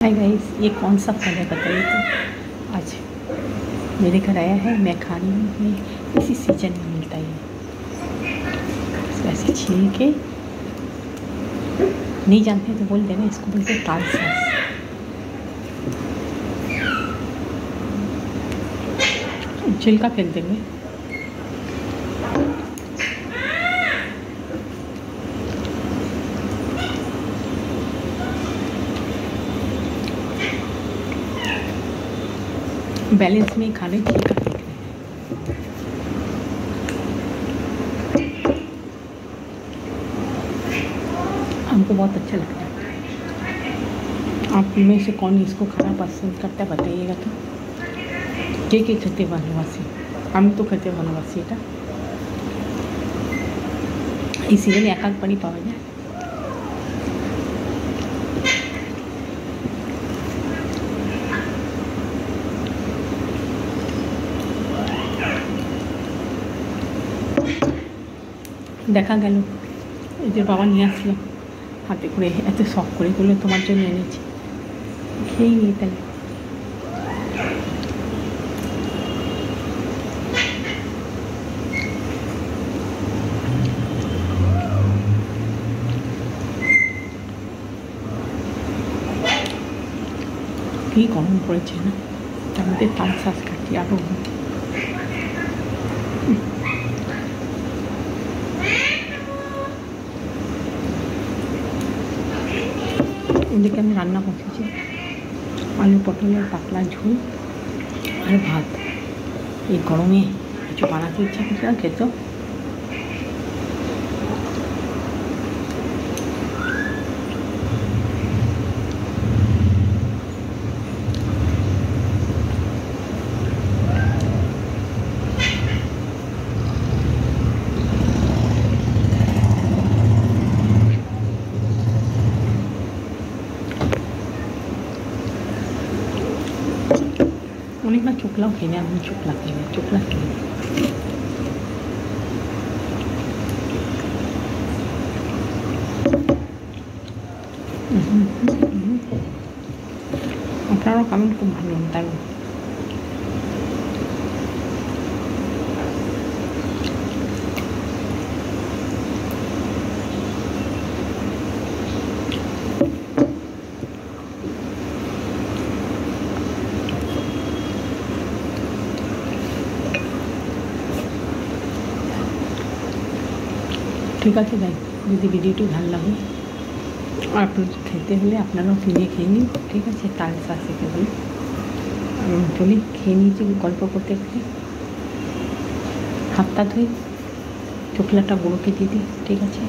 Hi guys, ये कौन सा फल है बताइए। तो आज मेरे घर आया है, मैं खा रही हूँ। ये इसी सीजन में मिलता है। इसको ऐसे छील के, नहीं जानते तो बोल देना, इसको बोलते ताल सास। छिलका फेंक देंगे। बैलेंस में खाने छिलका फेंक रहे हैं। हमको बहुत अच्छा लगता है। आप में से कौन इसको खाना पसंद करता है बताइएगा। तो কে খেতে ভালোবাসে, আমি তো খেতে ভালোবাসি এটা। এই সিজনে এক একবারই পাওয়া যায়। দেখা গেল এদের বাবা নিয়ে আসলো হাতে করে, এত শখ করে করলে তোমার জন্য এনেছি, খেয়েই নিই তাহলে। কী গরম পড়েছে না, তার মধ্যে তাল শাঁস খাচ্ছি আরও। এদিকে আমি রান্না বসেছি, আলু পটলের পাতলা ঝোল আর ভাত। এই গরমে কিছু বানাতে ইচ্ছা করছে না, খেতো। অনেকবার চোখলাও খেয়ে আমি চোখলা খেয়ে নিই, চোখলা খেয়ে নিই। আপনারাও কমেন্ট খুব ভালো, তাই ঠিক আছে ভাই, যদি ভিডিওটি ভালো লাগে আর আপনাদের খেতে হলে আপনারাও কিনে খেয়ে নিন। ঠিক আছে, তাল শাঁস খেতে হলে চলি খেয়ে নিয়েছি গল্প করতে করতে। হাতটা ধুই, চোখলাটা গুঁড়োকে দিয়ে দিই। ঠিক আছে।